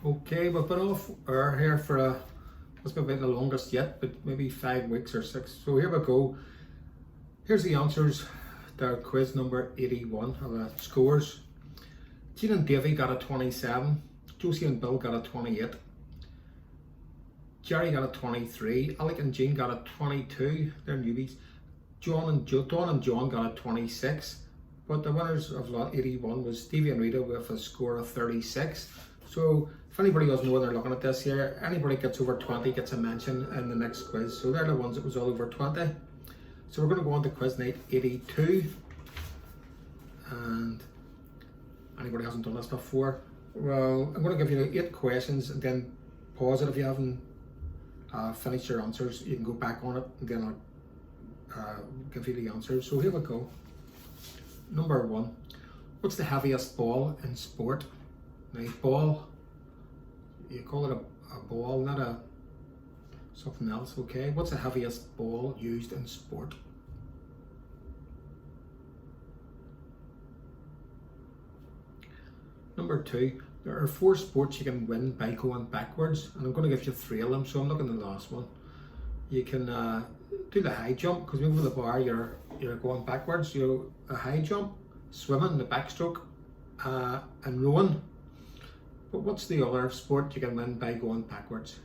Okay, we've been off air here for what's been the longest yet, but maybe 5 weeks or six. So here we go. Here's the answers to quiz number 81 of the scores. Jean and Davy got a 27, Josie and Bill got a 28, Jerry got a 23, Alec and Jean got a 22, they're newbies. Dawn and John got a 26, but the winners of lot 81 was Stevie and Rita with a score of 36. So if anybody doesn't know when they're looking at this here, anybody gets over 20 gets a mention in the next quiz. So they're the ones that was all over 20. So we're going to go on to quiz night 82. And anybody hasn't done this before, well, I'm going to give you 8 questions and then pause it if you haven't finished your answers. You can go back on it and then I'll give you the answers. So here we go. Number 1. What's the heaviest ball in sport? Now, ball, you call it a ball, not a something else, okay? What's the heaviest ball used in sport? Number 2, there are 4 sports you can win by going backwards, and I'm going to give you 3 of them, so I'm looking at the last one. You can do the high jump, because over the bar you're going backwards. You a high jump, swimming, the backstroke, and rowing. But what's the other sport you can win by going backwards?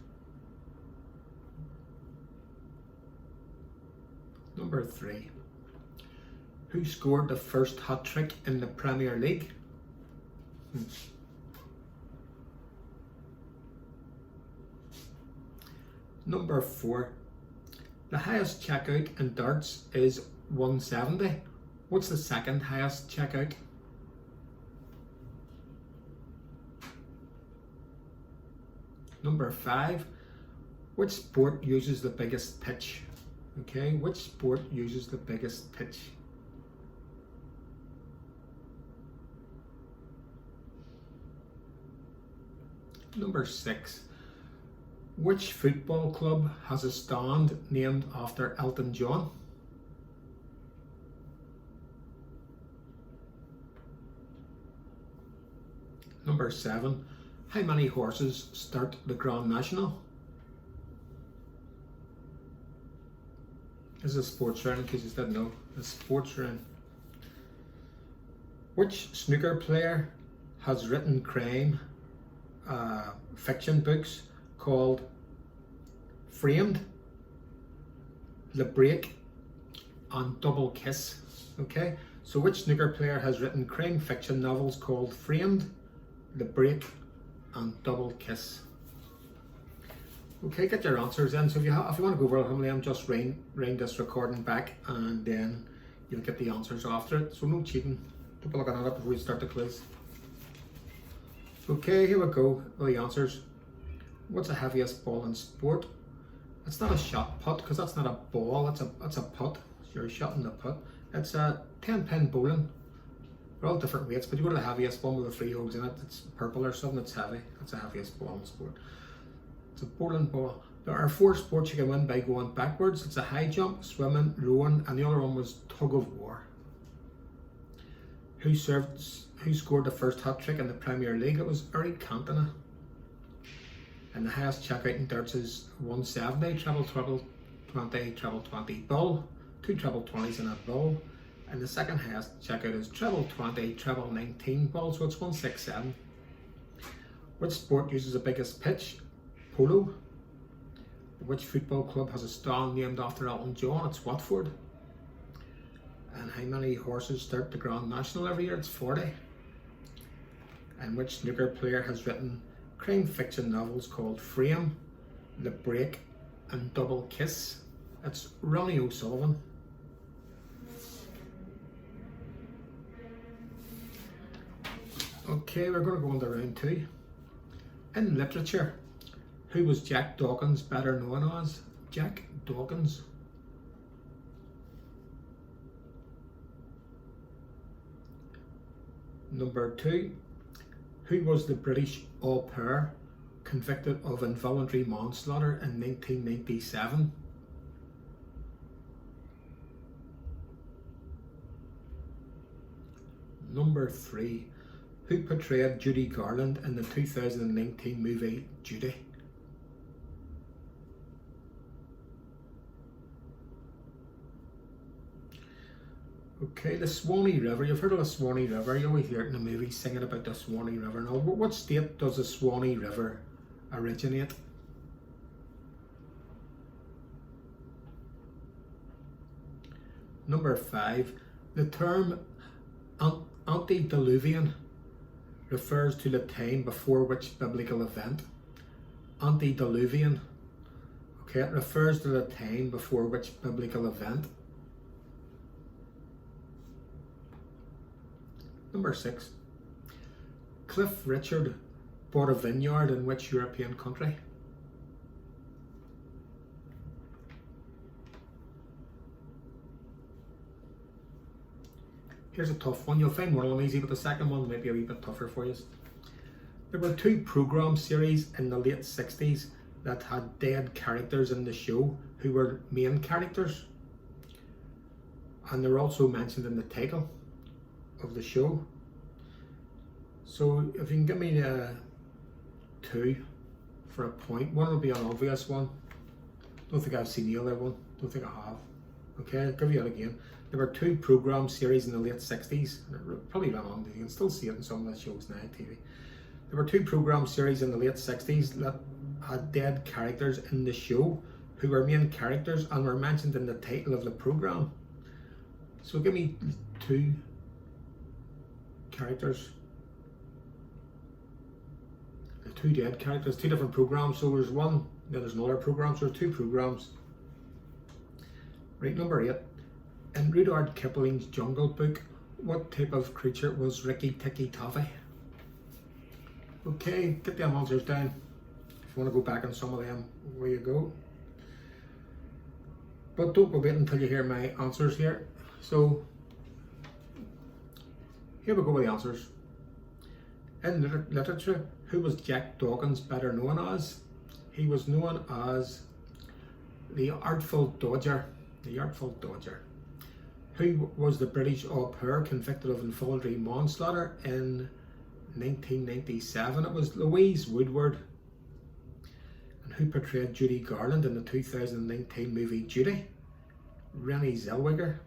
Number 3. Who scored the first hat-trick in the Premier League? Number 4. The highest checkout in darts is 170. What's the second highest checkout? Number 5. Which sport uses the biggest pitch? Okay, which sport uses the biggest pitch? Number 6. Which football club has a stand named after Elton John? Number 7. How many horses start the Grand National? This is a sports round in case you didn't know. A sports round. Which snooker player has written crime fiction books called Framed, The Break, and Double Kiss? Okay, so which snooker player has written crime fiction novels called Framed, The Break, and Double Kiss? Okay, get your answers in. So if you want to go over them, just ring this recording back and then you'll get the answers after it. So no cheating. Don't be looking at it before you start the quiz. Okay, here we go. The answers. What's the heaviest ball in sport? It's not a shot put, because that's not a ball, it's a putt. So you're shotting the putt. It's a 10-pin bowling. They're all different weights, but you go to the heaviest one with the 3 holes in it. It's purple or something, it's heavy. That's the heaviest ball in sport. It's a bowling ball. There are 4 sports you can win by going backwards. It's a high jump, swimming, rowing, and the other one was tug of war. Who scored the first hat-trick in the Premier League? It was Eric Cantona. And the highest checkout in darts is 170, treble 20, treble 20 bull, 2 treble 20s and a bull. And the second highest checkout is treble 20, treble 19 bull, so it's 167. Which sport uses the biggest pitch? Polo. Which football club has a stand named after Elton John? It's Watford. And how many horses start the Grand National every year? It's 40. And which snooker player has written crime fiction novels called Frame, The Break, and Double Kiss? It's Ronnie O'Sullivan. Okay, we're going to go on to round 2. In literature, who was Jack Dawkins better known as? Jack Dawkins. Number 2. Who was the British au pair convicted of involuntary manslaughter in 1997? Number 3. Who portrayed Judy Garland in the 2019 movie Judy? Okay, the Swanee River. You've heard of the Swanee River. You always hear it in the movies singing about the Swanee River. Now, what state does the Swanee River originate? Number 5. The term antediluvian refers to the time before which biblical event? Antediluvian. Okay, it refers to the time before which biblical event? Number 6. Cliff Richard bought a vineyard in which European country? Here's a tough one. You'll find one of them easy, but the second one might be a wee bit tougher for you. There were 2 programme series in the late 60s that had dead characters in the show who were main characters. And they're also mentioned in the title of the show. So if you can give me 2 for a point. One will be an obvious one. Don't think I've seen the other one. Don't think I have. Okay, I'll give you that again. There were 2 programme series in the late 60s. Probably ran on. You can still see it in some of the shows now, TV. There were 2 programme series in the late 60s that had dead characters in the show who were main characters and were mentioned in the title of the programme. So give me 2 characters. The 2 dead characters, 2 different programmes. So there's one, then there's another programme, so there's 2 programmes. Right, number 8. In Rudyard Kipling's Jungle Book, what type of creature was Rikki Tikki Tavi? Okay, get them answers down. If you want to go back on some of them, where you go. But don't go wait until you hear my answers here. So, here we go with the answers. In literature, who was Jack Dawkins better known as? He was known as the Artful Dodger. The Artful Dodger. Who was the British au pair convicted of involuntary manslaughter in 1997? It was Louise Woodward. And who portrayed Judy Garland in the 2019 movie Judy? Renée Zellweger.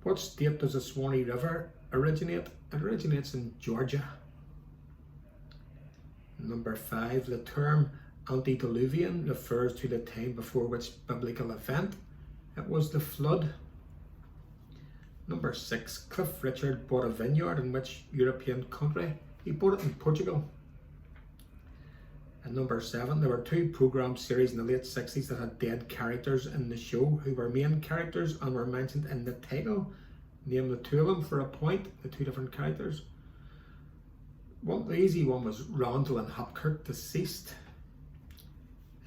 What state does the Swanee River originate? It originates in Georgia. Number 5. The term antediluvian refers to the time before which biblical event? It was the flood. Number 6. Cliff Richard bought a vineyard in which European country? He bought it in Portugal. And number 7. There were 2 programme series in the late 60s that had dead characters in the show who were main characters and were mentioned in the title. Name the 2 of them for a point, the 2 different characters. The easy one was Randall and Hopkirk Deceased.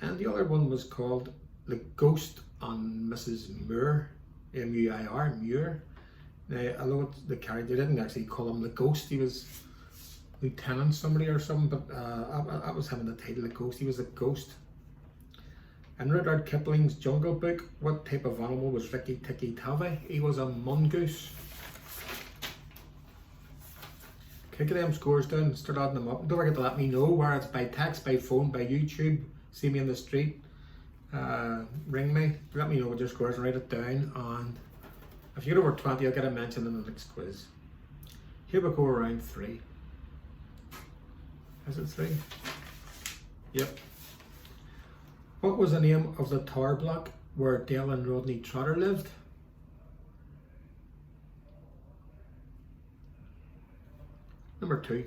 And the other one was called The Ghost on Mrs. Muir, M-U-I-R, Muir. Now, although the character didn't actually call him the Ghost, he was Lieutenant somebody or something, but I was having the title The Ghost. He was a ghost. In Rudyard Kipling's Jungle Book, what type of animal was Rikki Tikki Tavi? He was a mongoose. Okay, get them scores down, start adding them up. Don't forget to let me know where it's by text, by phone, by YouTube. See me in the street. Ring me, let me know what your scores and write it down, and if you get over 20 I'll get a mention in the next quiz. Here we go, around 3. Is it 3? Yep. What was the name of the tower block where Dale and Rodney Trotter lived? Number 2.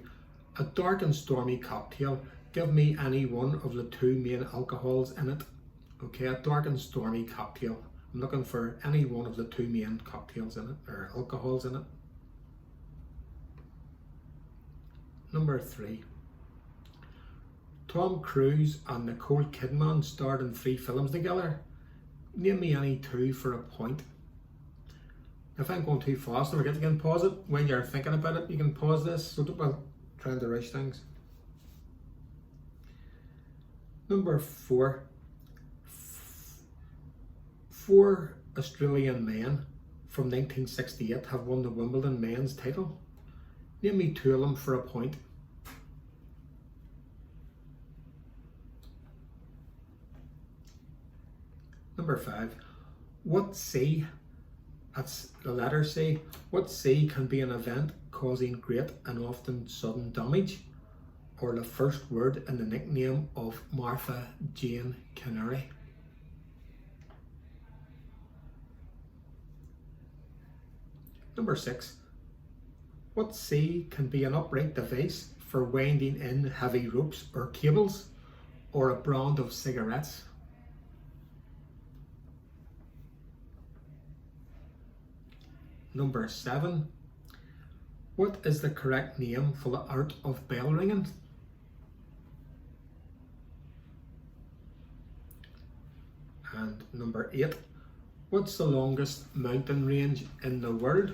A dark and stormy cocktail. Give me any one of the 2 main alcohols in it. Okay, a dark and stormy cocktail. I'm looking for any one of the 2 main cocktails in it, or alcohols in it. Number 3. Tom Cruise and Nicole Kidman starred in 3 films together. Name me any 2 for a point. If I'm going too fast, don't forget you can pause it when you're thinking about it. You can pause this, so don't well, trying to rush things. Number 4. 4 Australian men from 1968 have won the Wimbledon men's title. Name me two of them for a point. Number 5. What sea, that's the letter C, what sea can be an event causing great and often sudden damage, or the first word in the nickname of Martha Jane Canary? Number 6. What sea can be an upright device for winding in heavy ropes or cables, or a brand of cigarettes? Number 7. What is the correct name for the art of bell ringing? And number 8. What's the longest mountain range in the world?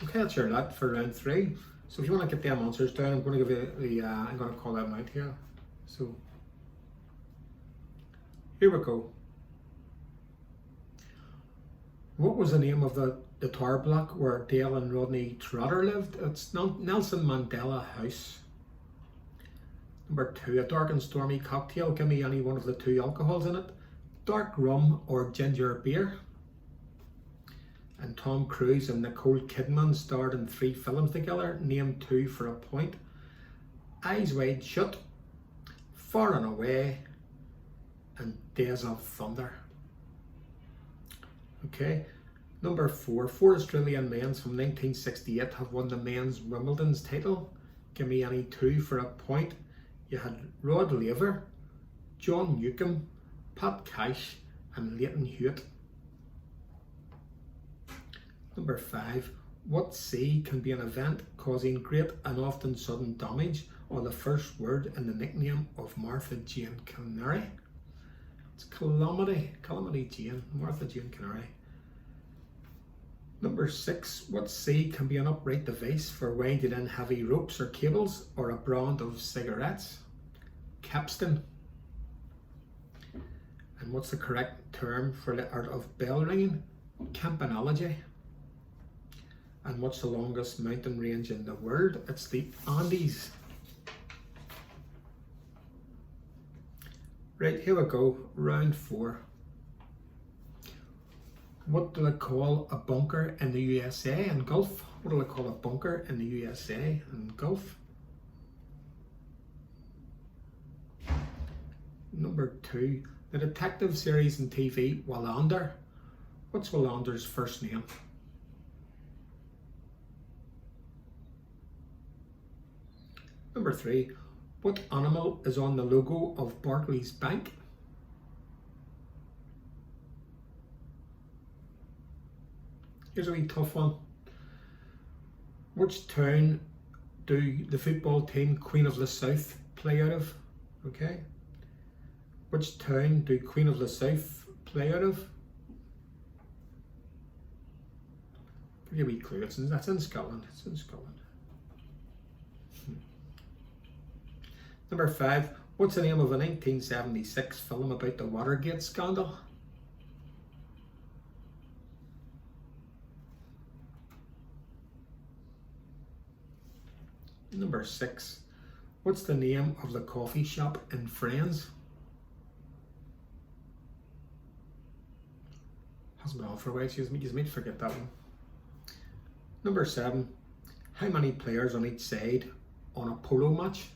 Okay, that's your lot for round 3. So if you want to get them answers down, I'm going to give you the, I'm going to call them out here. So here we go. What was the name of the tower block where Dale and Rodney Trotter lived? It's Nelson Mandela House. Number 2, a dark and stormy cocktail. Give me any one of the 2 alcohols in it. Dark rum or ginger beer. And Tom Cruise and Nicole Kidman starred in 3 films together. Name 2 for a point. Eyes Wide Shut, Far and Away, and Days of Thunder. Okay, number 4. 4 Australian men from 1968 have won the men's Wimbledon's title. Give me any 2 for a point. You had Rod Laver, John Newcombe, Pat Cash, and Leighton Hewitt. Number 5. What sea can be an event causing great and often sudden damage, or the first word in the nickname of Martha Jane Canary? It's Calamity Jane, Martha Jane Canary. Number 6. What sea can be an upright device for winding in heavy ropes or cables, or a brand of cigarettes? Capstan. And what's the correct term for the art of bell ringing? Campanology. And what's the longest mountain range in the world? It's the Andes. Right, here we go, round 4. What do they call a bunker in the USA and Gulf? What do they call a bunker in the USA and Gulf? Number 2, the detective series and TV Wallander. What's Wallander's first name? Number 3, what animal is on the logo of Barclays Bank? Here's a wee tough one. Which town do the football team Queen of the South play out of? Okay. Which town do Queen of the South play out of? Give you a wee clue. That's in Scotland. It's in Scotland. Number 5. What's the name of a 1976 film about the Watergate scandal? Number 6. What's the name of the coffee shop in Friends? Hasn't been on for a while, so you might forget that one. Number 7. How many players on each side on a polo match?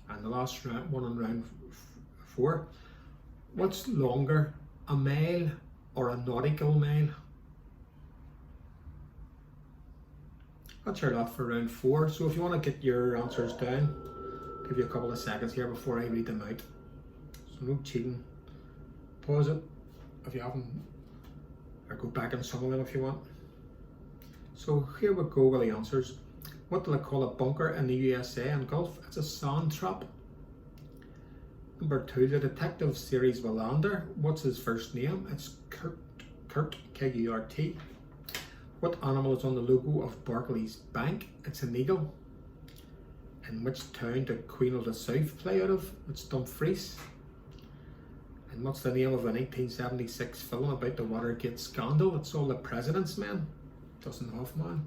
And the last one on round 4. What's longer, a mile or a nautical mile? That's your lot for round 4. So if you want to get your answers down, I'll give you a couple of seconds here before I read them out. So no cheating. Pause it if you haven't, or go back on some of them if you want. So here we go with the answers. What do they call a bunker in the USA and Gulf? It's a sand trap. Number 2, the detective series Wallander. What's his first name? It's Kurt, K-U-R-T. What animal is on the logo of Barclays Bank? It's an eagle. In which town did Queen of the South play out of? It's Dumfries. And what's the name of a 1976 film about the Watergate scandal? It's All the President's Men. Dustin Hoffman.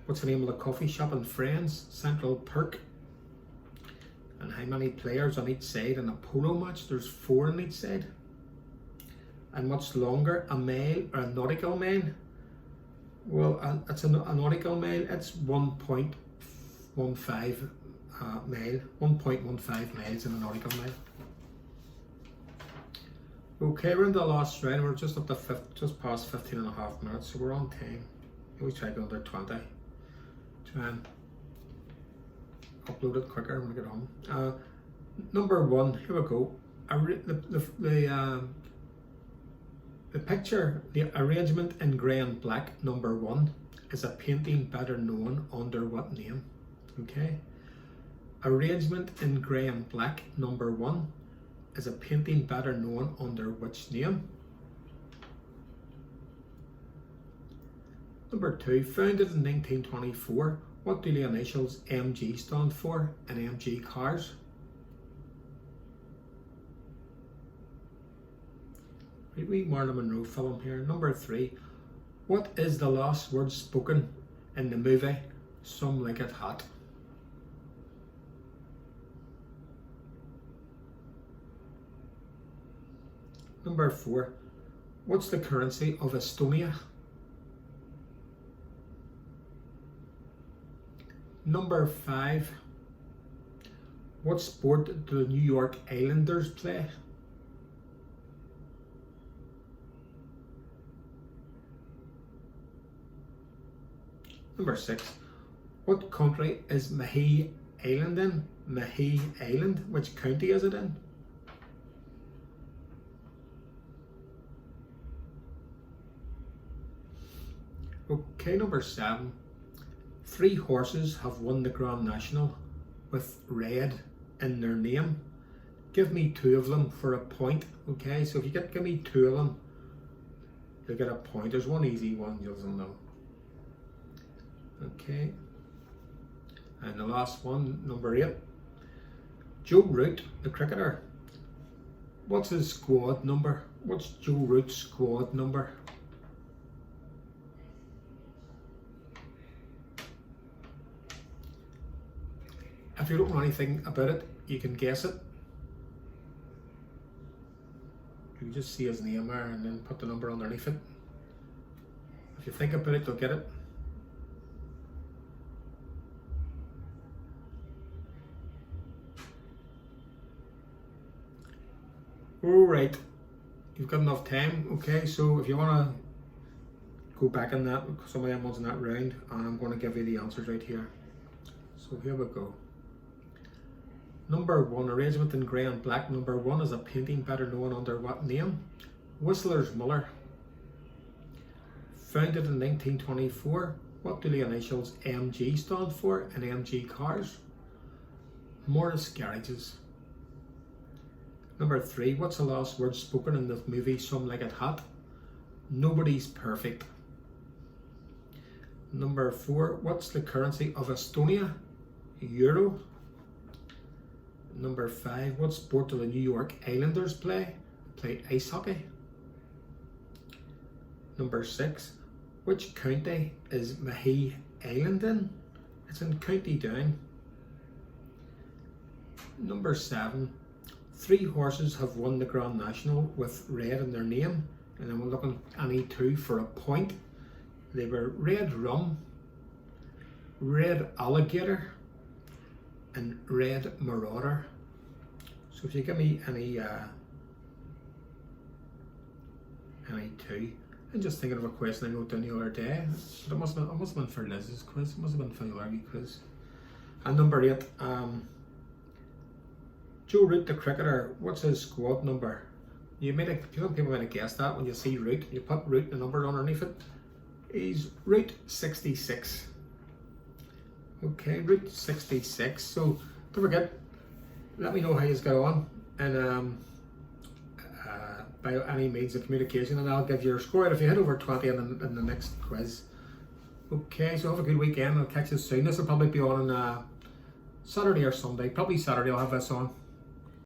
What's the name of the coffee shop in Friends? Central Perk. And how many players on each side in a polo match? There's 4 on each side. And what's longer, a mile or a nautical mile? Well, it's a nautical mile. It's 1.15 mile. 1.15 miles in a nautical mile. Okay, we're in the last round. We're just up to just past 15 and a half minutes, so we're on time. We try to go under 20. Try and upload it quicker when we get home. Number 1, here we go. The picture, the arrangement in grey and black, number 1, is a painting better known under what name? Okay. Arrangement in grey and black, number 1, is a painting better known under which name? Number 2, founded in 1924, what do the initials MG stand for in MG cars? We Marilyn Monroe film here. Number 3, what is the last word spoken in the movie Some Like It Hot? Number 4, what's the currency of Estonia? Number 5, what sport do the New York Islanders play? Number 6, what country is Mahé Island in? Mahé Island, which county is it in? Okay, number 7, 3 horses have won the Grand National with red in their name. Give me 2 of them for a point. Okay, so if you give me 2 of them, you'll get a point. There's one easy one you'll know. Okay, and the last one, number 8, Joe Root, the cricketer. What's his squad number? What's Joe Root's squad number? If you don't know anything about it, you can guess it. You can just see his name there and then put the number underneath it. If you think about it, you'll get it. Alright, you've got enough time. Okay, so if you want to go back in that, some of them ones in that round, I'm going to give you the answers right here. So here we go. Number 1, arrangement in grey and black. Number 1 is a painting better known under what name? Whistler's Muller. Founded in 1924. What do the initials MG stand for in MG cars? Morris Garages. Number 3, what's the last word spoken in the movie Some Like It Hot? Nobody's perfect. Number 4, what's the currency of Estonia? Euro. Number 5, what sport do the New York Islanders play? Play ice hockey. Number 6, which county is Mahé Island in? It's in County Down. Number 7, 3 horses have won the Grand National with red in their name, and then we're looking any 2 for a point. They were Red Rum, Red Alligator, and Red Marauder. So if you give me any 2, I'm just thinking of a question I wrote down the other day. But it must have been for Liz's quiz. It must have been for the Larry quiz. And number 8, Joe Root, the cricketer. What's his squad number? Some people might have guessed that when you see Root. You put Root the number underneath it. He's Route 66. Okay, Route 66. So don't forget, let me know how you go on, and by any means of communication, and I'll give your score. If you hit over 20 in the next quiz, Okay, so have a good weekend. I'll catch you soon. This will probably be on Saturday or Sunday. Probably Saturday I'll have this on.